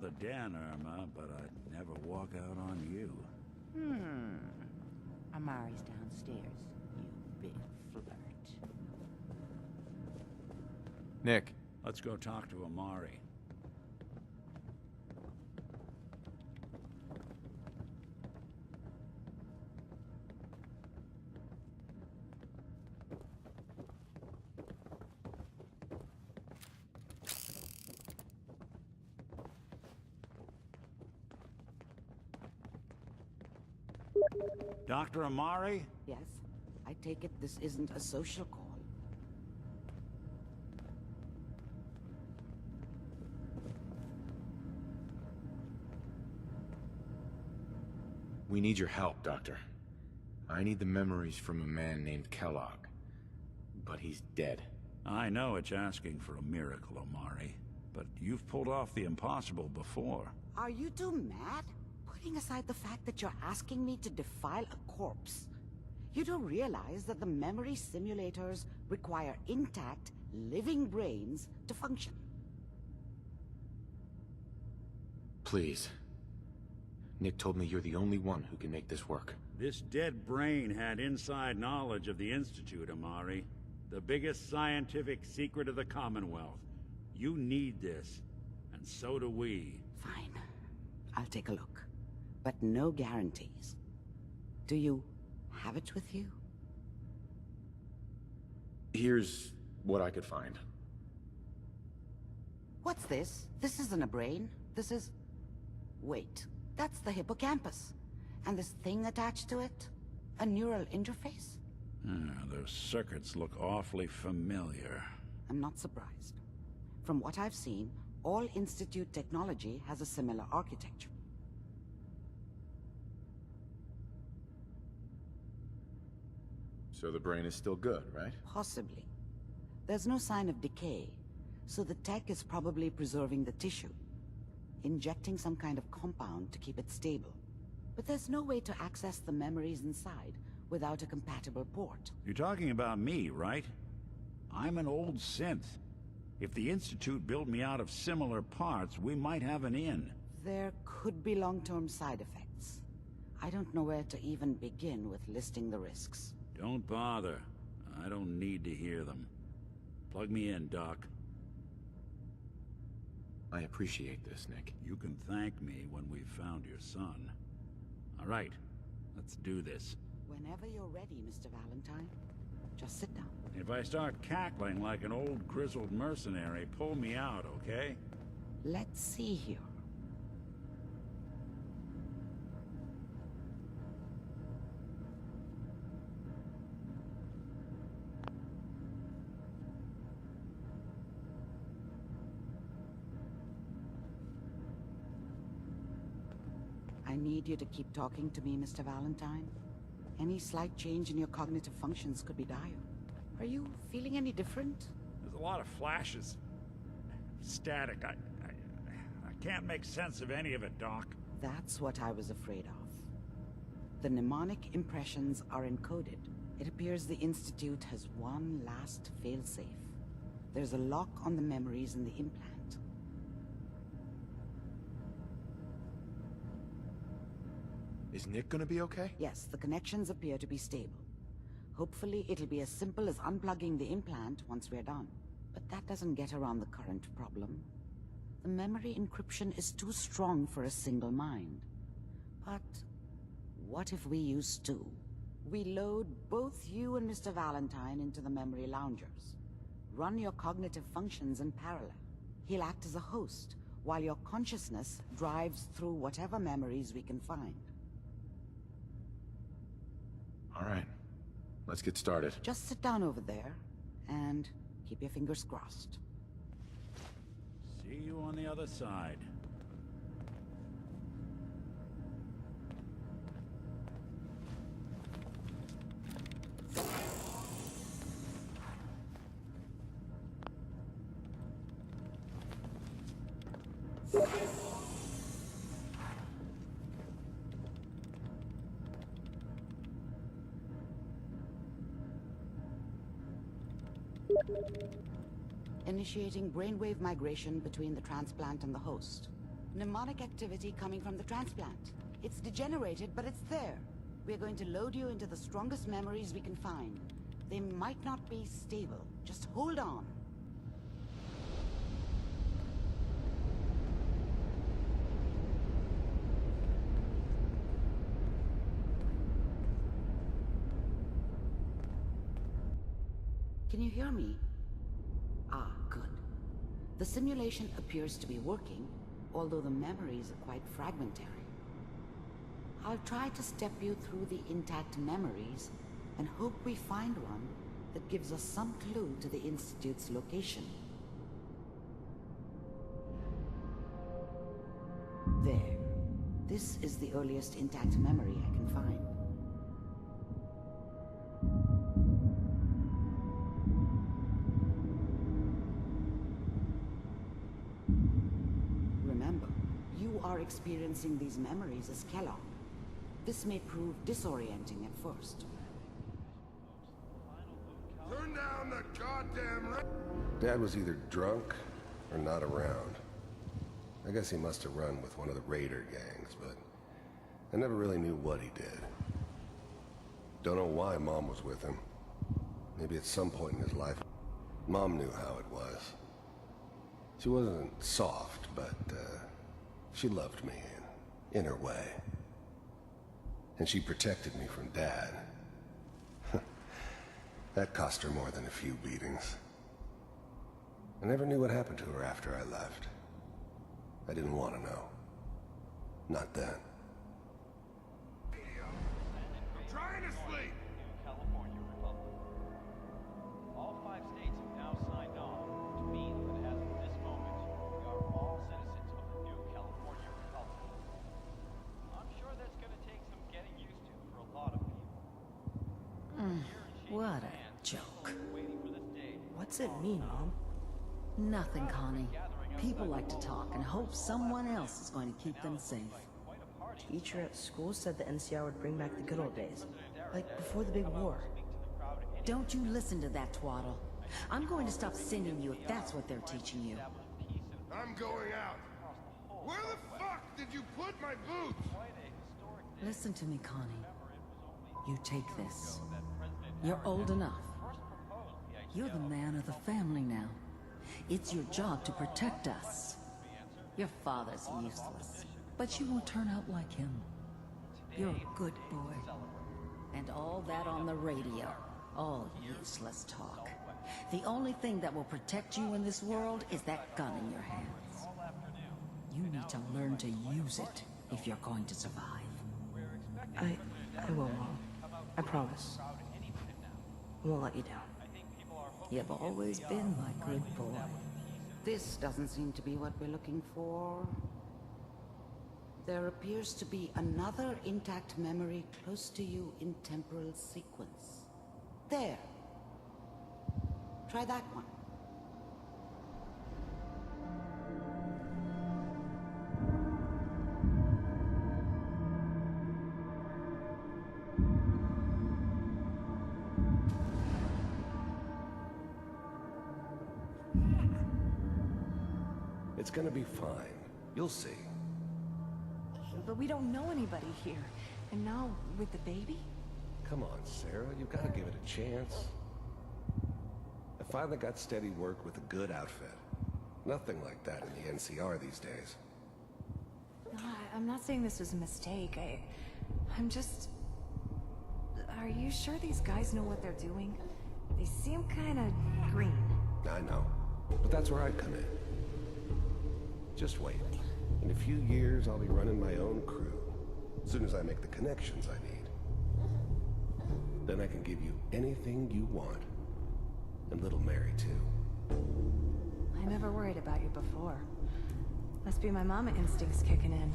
the den, Irma, but I'd never walk out on you. Amari's downstairs, you big flirt. Nick. Let's go talk to Amari. Dr. Amari? Yes? I take it this isn't a social call. We need your help, Doctor. I need the memories from a man named Kellogg. But he's dead. I know it's asking for a miracle, Amari, but you've pulled off the impossible before. Are you two mad? Putting aside the fact that you're asking me to defile a corpse, you don't realize that the memory simulators require intact, living brains to function. Please. Nick told me you're the only one who can make this work. This dead brain had inside knowledge of the Institute, Amari. The biggest scientific secret of the Commonwealth. You need this, and so do we. Fine. I'll take a look. But no guarantees. Do you have it with you? Here's what I could find. What's this? This isn't a brain. This is... Wait. That's the hippocampus. And this thing attached to it? A neural interface? Those circuits look awfully familiar. I'm not surprised. From what I've seen, all Institute technology has a similar architecture. So the brain is still good, right? Possibly. There's no sign of decay, so the tech is probably preserving the tissue, injecting some kind of compound to keep it stable. But there's no way to access the memories inside without a compatible port. You're talking about me, right? I'm an old synth. If the Institute built me out of similar parts, we might have an in. There could be long-term side effects. I don't know where to even begin with listing the risks. Don't bother. I don't need to hear them. Plug me in, Doc. I appreciate this, Nick. You can thank me when we've found your son. All right, let's do this. Whenever you're ready, Mr. Valentine. Just sit down. If I start cackling like an old grizzled mercenary, pull me out, okay? Let's see here. I need you to keep talking to me, Mr. Valentine. Any slight change in your cognitive functions could be dire. Are you feeling any different? There's a lot of flashes. Static. I can't make sense of any of it, Doc. That's what I was afraid of. The mnemonic impressions are encoded. It appears the Institute has one last failsafe. There's a lock on the memories in the implant. Is Nick gonna be okay? Yes, the connections appear to be stable. Hopefully it'll be as simple as unplugging the implant once we're done. But that doesn't get around the current problem. The memory encryption is too strong for a single mind. But what if we use two? We load both you and Mr. Valentine into the memory loungers. Run your cognitive functions in parallel. He'll act as a host, while your consciousness drives through whatever memories we can find. All right. Let's get started. Just sit down over there, and keep your fingers crossed. See you on the other side. Initiating brainwave migration between the transplant and the host. Mnemonic activity coming from the transplant. It's degenerated, but it's there. We're going to load you into the strongest memories we can find. They might not be stable. Just hold on. Can you hear me? Ah, good. The simulation appears to be working, although the memories are quite fragmentary. I'll try to step you through the intact memories and hope we find one that gives us some clue to the Institute's location. There. This is the earliest intact memory I can find. Remember, you are experiencing these memories as Kellogg. This may prove disorienting at first. Turn down the goddamn Dad was either drunk or not around. I guess he must have run with one of the raider gangs, but I never really knew what he did. Don't know why Mom was with him. Maybe at some point in his life, Mom knew how it was. She wasn't soft, but she loved me in her way. And she protected me from Dad. That cost her more than a few beatings. I never knew what happened to her after I left. I didn't want to know. Not then. I'm trying to sleep! California Republic. All 5 states have now signed on, which means that as of this moment, we are all citizens of the new California Republic. I'm sure that's going to take some getting used to for a lot of people. What a joke. Waiting for this day. What's it mean, Mom? Nothing, Connie. People like to talk and hope someone else is going to keep them safe. Teacher at school said the NCR would bring back the good old days. Like before the big war. Don't you listen to that twaddle. I'm going to stop sending you if that's what they're teaching you. I'm going out. Where the fuck did you put my boots? Listen to me, Connie. You take this. You're old enough. You're the man of the family now. It's your job to protect us. Your father's useless, but you won't turn out like him. You're a good boy. And all that on the radio, all useless talk. The only thing that will protect you in this world is that gun in your hands. You need to learn to use it if you're going to survive. I will, Mom. I promise. I won't let you down. You've always been my good boy. This doesn't seem to be what we're looking for. There appears to be another intact memory close to you in temporal sequence. There. Try that one. It's gonna be fine. You'll see. But we don't know anybody here. And now, with the baby? Come on, Sarah. You gotta give it a chance. I finally got steady work with a good outfit. Nothing like that in the NCR these days. No, I'm not saying this was a mistake. I'm just... Are you sure these guys know what they're doing? They seem kinda green. I know. But that's where I come in. Just wait. In a few years, I'll be running my own crew. As soon as I make the connections I need. Then I can give you anything you want. And little Mary, too. I never worried about you before. Must be my mama instincts kicking in.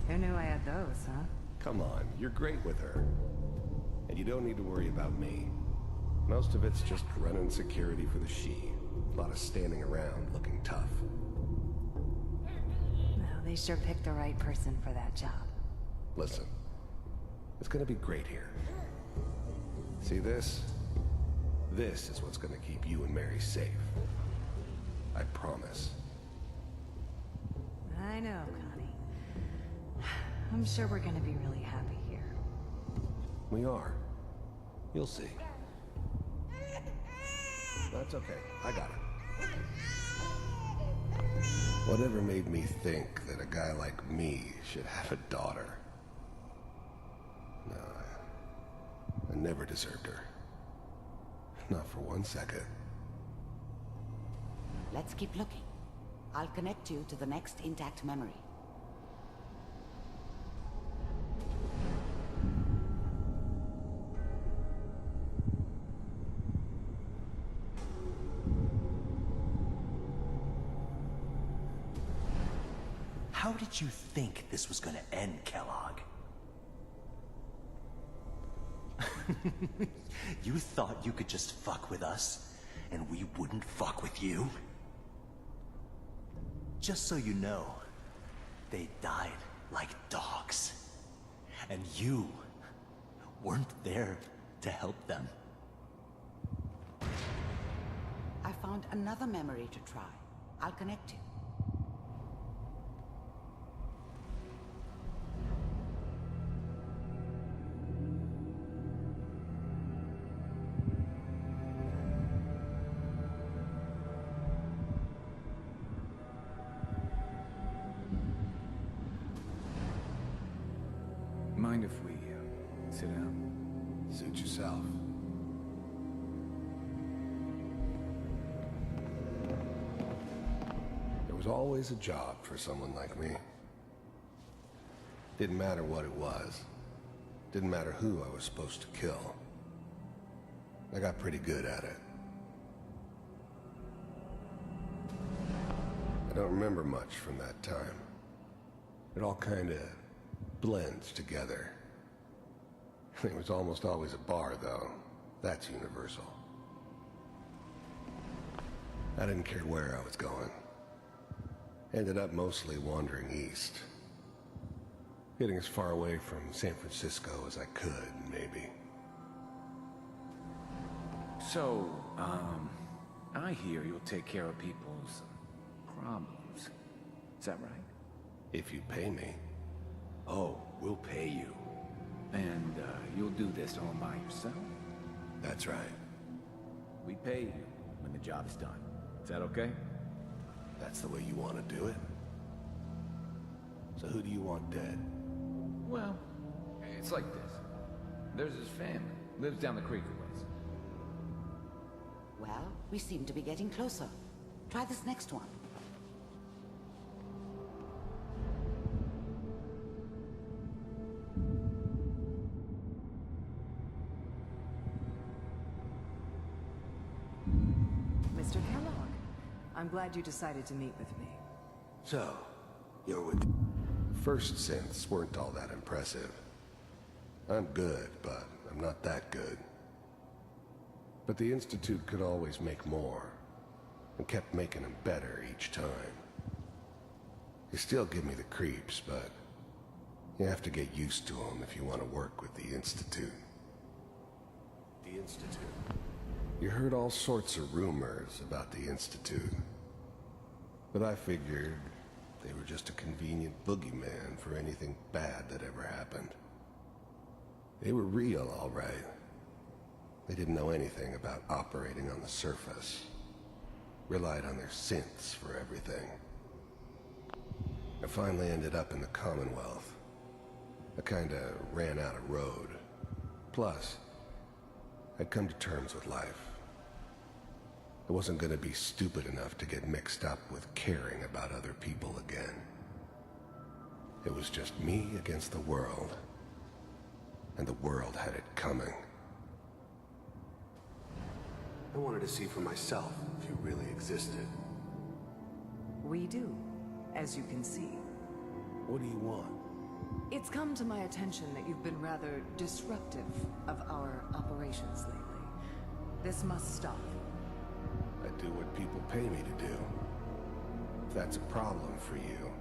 Who knew I had those, huh? Come on, you're great with her. And you don't need to worry about me. Most of it's just running security for the she. A lot of standing around looking tough. Well, they sure picked the right person for that job. Listen, it's gonna be great here. See this? This is what's gonna keep you and Mary safe. I promise. I know, Connie. I'm sure we're gonna be really happy here. We are. You'll see. That's okay. I got it. Whatever made me think that a guy like me should have a daughter? No, I never deserved her. Not for 1 second. Let's keep looking. I'll connect you to the next intact memory. How did you think this was gonna end, Kellogg? You thought you could just fuck with us, and we wouldn't fuck with you? Just so you know, they died like dogs. And you weren't there to help them. I found another memory to try. I'll connect you. Mind if we sit down? Suit yourself. There was always a job for someone like me. Didn't matter what it was. Didn't matter who I was supposed to kill. I got pretty good at it. I don't remember much from that time. It all kinda blends together. It was almost always a bar, though. That's universal. I didn't care where I was going. Ended up mostly wandering east. Getting as far away from San Francisco as I could, maybe. So, I hear you'll take care of people's problems. Is that right? If you pay me. Oh, we'll pay you. And, you'll do this all by yourself? That's right. We pay you when the job's done. Is that okay? That's the way you want to do it. So who do you want dead? Well, it's like this. There's his family. Lives down the creek a ways. Well, we seem to be getting closer. Try this next one. Mr. Kellogg, I'm glad you decided to meet with me. So, you're with... First synths weren't all that impressive. I'm good, but I'm not that good. But the Institute could always make more, and kept making them better each time. They still give me the creeps, but you have to get used to them if you want to work with the Institute. The Institute. You heard all sorts of rumors about the Institute. But I figured they were just a convenient boogeyman for anything bad that ever happened. They were real, all right. They didn't know anything about operating on the surface. Relied on their synths for everything. I finally ended up in the Commonwealth. I kinda ran out of road. Plus, I'd come to terms with life. I wasn't gonna be stupid enough to get mixed up with caring about other people again. It was just me against the world. And the world had it coming. I wanted to see for myself if you really existed. We do, as you can see. What do you want? It's come to my attention that you've been rather disruptive of our operations lately. This must stop. I do what people pay me to do. If that's a problem for you,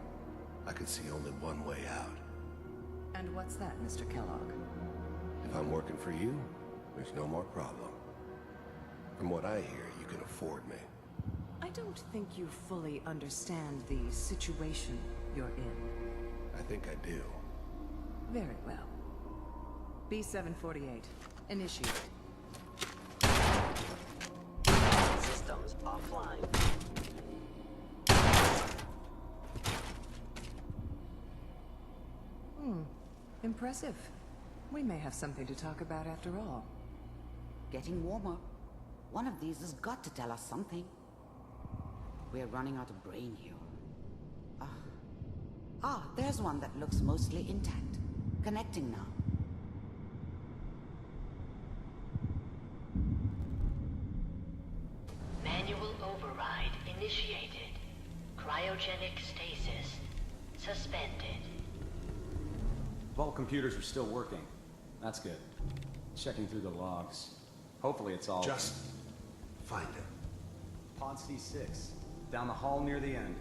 I could see only one way out. And what's that, Mr. Kellogg? If I'm working for you, there's no more problem. From what I hear, you can afford me. I don't think you fully understand the situation you're in. I think I do. Very well. B-748, initiate. Systems offline. Impressive. We may have something to talk about after all. Getting warmer. One of these has got to tell us something. We're running out of brain here. There's one that looks mostly intact. Connecting now. Manual override initiated. Cryogenic stasis suspended. Vault computers are still working. That's good. Checking through the logs. Hopefully it's all... Just find it. Pod C6. Down the hall near the end.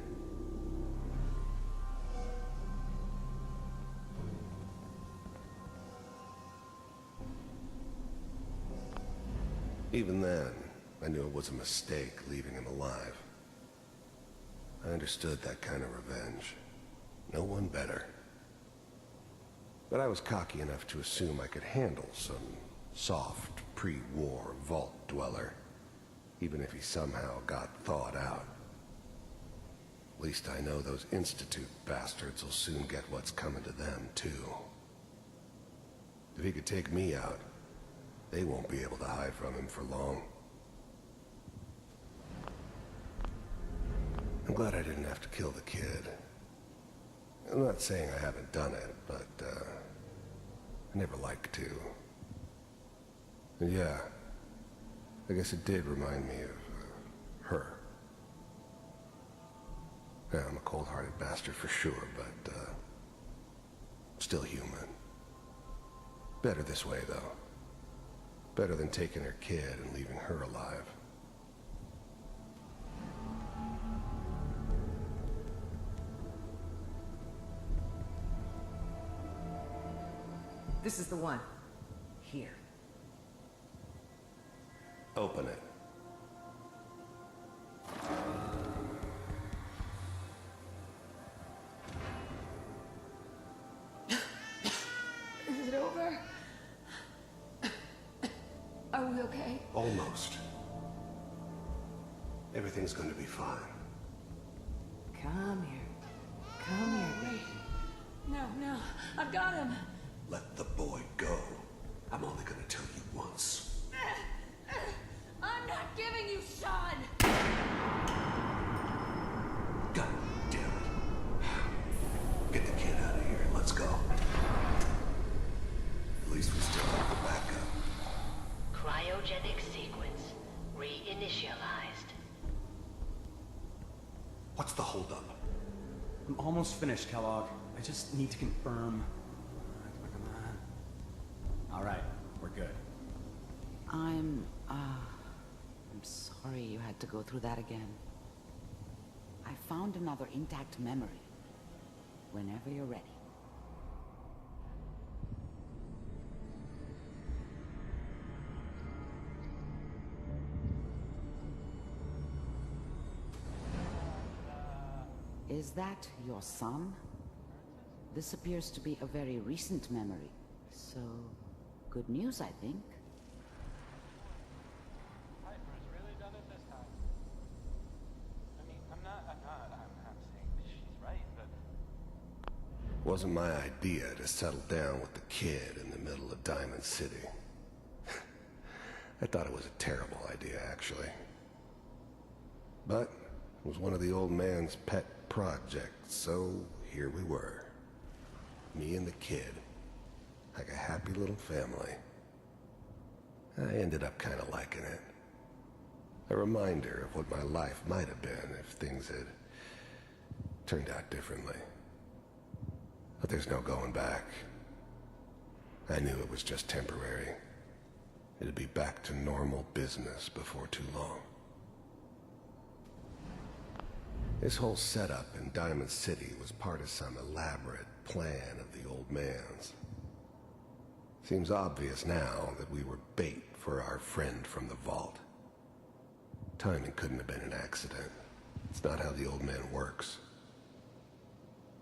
Even then, I knew it was a mistake leaving him alive. I understood that kind of revenge. No one better. But I was cocky enough to assume I could handle some soft, pre-war vault dweller, even if he somehow got thawed out. At least I know those Institute bastards will soon get what's coming to them, too. If he could take me out, they won't be able to hide from him for long. I'm glad I didn't have to kill the kid. I'm not saying I haven't done it, but, I never liked to. And yeah, I guess it did remind me of, her. Yeah, I'm a cold-hearted bastard for sure, but, still human. Better this way, though. Better than taking her kid and leaving her alive. This is the one. Here. Open it. Is it over? Are we okay? Almost. Everything's going to be fine. Come here. Come here. Wait. No. I've got him. Let the boy go. I'm only going to tell you once. I'm not giving you Sean! God damn it. Get the kid out of here. Let's go. At least we still have the backup. Cryogenic sequence reinitialized. What's the holdup? I'm almost finished, Kellogg. I just need to confirm. Come on. All right, we're good. I'm sorry you had to go through that again. I found another intact memory. Whenever you're ready. Is that your son? This appears to be a very recent memory. So, good news, I think. Piper's really done it this time. I mean, I'm not saying that she's right, but... Wasn't my idea to settle down with the kid in the middle of Diamond City. I thought it was a terrible idea, actually. But it was one of the old man's pet projects, so here we were. Me and the kid. Like a happy little family. I ended up kind of liking it. A reminder of what my life might have been if things had turned out differently. But there's no going back. I knew it was just temporary. It'd be back to normal business before too long. This whole setup in Diamond City was part of some elaborate plan of the old man's. Seems obvious now that we were bait for our friend from the vault. Timing couldn't have been an accident. It's not how the old man works.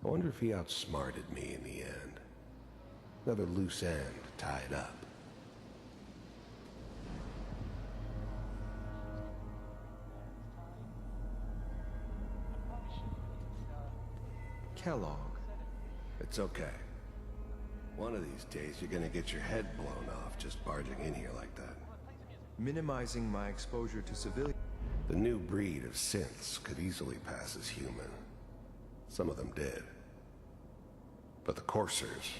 I wonder if he outsmarted me in the end. Another loose end tied up. Kellogg. It's okay. One of these days you're gonna get your head blown off just barging in here like that. Minimizing my exposure to civilians. The new breed of synths could easily pass as human. Some of them did. But the coursers,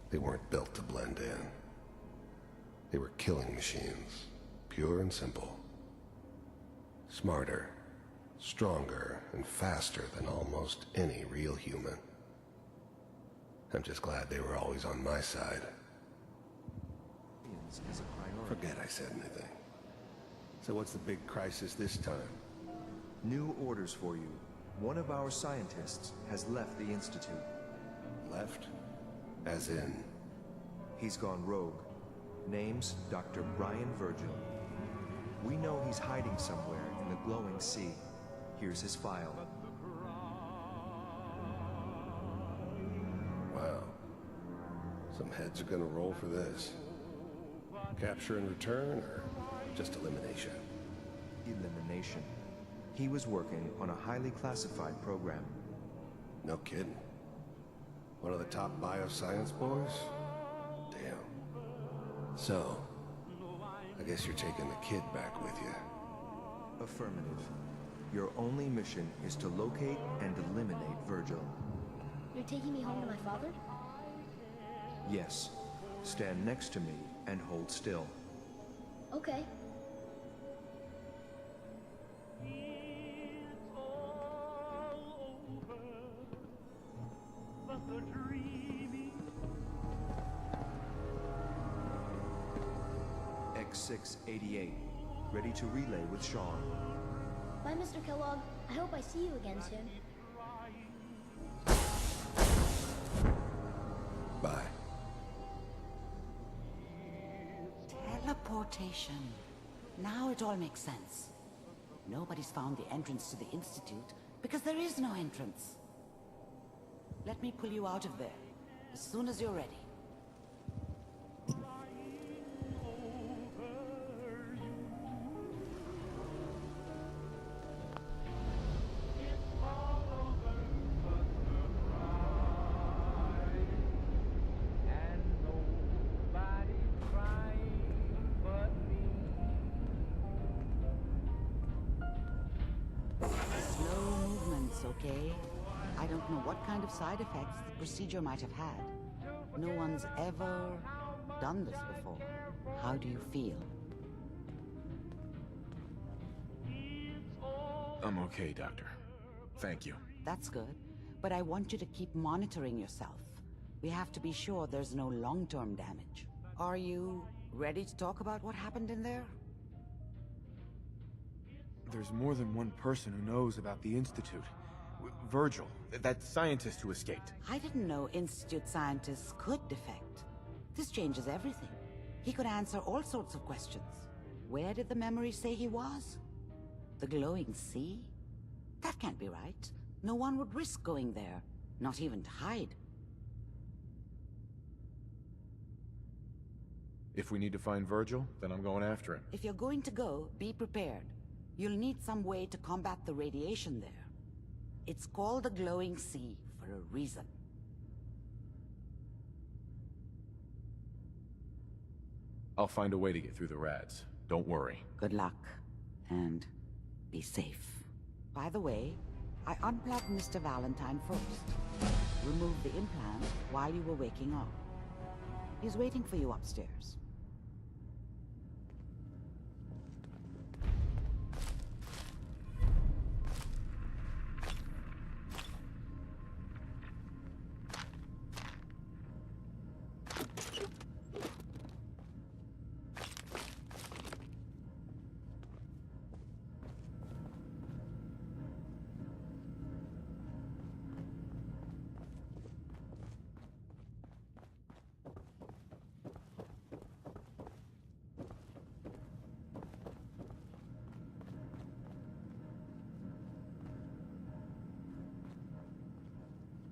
they weren't built to blend in. They were killing machines, pure and simple. Smarter, stronger, and faster than almost any real human. I'm just glad they were always on my side. Is a priority. Forget I said anything. So what's the big crisis this time? New orders for you. One of our scientists has left the Institute. Left? As in? He's gone rogue. Name's Dr. Brian Virgil. We know he's hiding somewhere in the glowing sea. Here's his file. Wow. Some heads are gonna roll for this. Capture and return, or just elimination? Elimination. He was working on a highly classified program. No kidding. One of the top bioscience boys? Damn. So, I guess you're taking the kid back with you. Affirmative. Your only mission is to locate and eliminate Virgil. You're taking me home to my father? Yes. Stand next to me and hold still. Okay. X688. Ready to relay with Sean. Bye, Mr. Kellogg. I hope I see you again soon. Bye. Teleportation. Now it all makes sense. Nobody's found the entrance to the Institute because there is no entrance. Let me pull you out of there as soon as you're ready. Okay? I don't know what kind of side effects the procedure might have had. No one's ever done this before. How do you feel? I'm okay, Doctor. Thank you. That's good. But I want you to keep monitoring yourself. We have to be sure there's no long-term damage. Are you ready to talk about what happened in there? There's more than one person who knows about the Institute. Virgil, that scientist who escaped. I didn't know Institute scientists could defect. This changes everything. He could answer all sorts of questions. Where did the memory say he was? The glowing sea? That can't be right. No one would risk going there, not even to hide. If we need to find Virgil, then I'm going after him. If you're going to go, be prepared. You'll need some way to combat the radiation there. It's called the glowing sea for a reason. I'll find a way to get through the rats. Don't worry. Good luck. And be safe. By the way, I unplugged Mr. Valentine first. Removed the implant while you were waking up. He's waiting for you upstairs.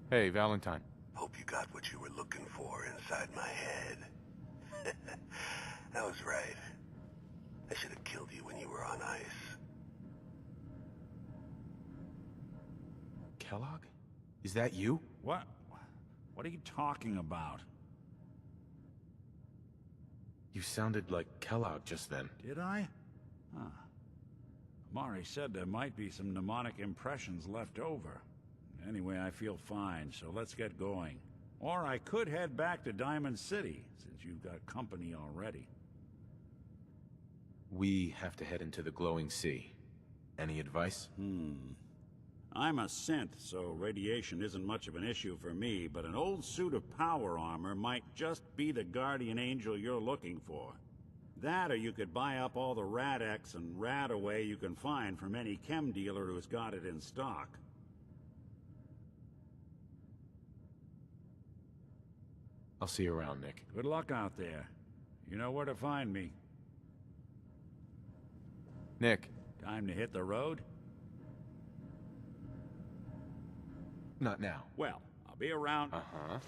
Hey, Valentine. Hope you got what you were looking for inside my head. I was right. I should have killed you when you were on ice. Kellogg? Is that you? What? What are you talking about? You sounded like Kellogg just then. Did I? Huh. Amari said there might be some mnemonic impressions left over. Anyway, I feel fine, so let's get going. Or I could head back to Diamond City, since you've got company already. We have to head into the glowing sea. Any advice? I'm a synth, so radiation isn't much of an issue for me, but an old suit of power armor might just be the guardian angel you're looking for. That, or you could buy up all the Rad-X and Rad-Away you can find from any chem dealer who's got it in stock. I'll see you around, Nick. Good luck out there. You know where to find me. Nick. Time to hit the road? Not now. Well, I'll be around. Uh-huh.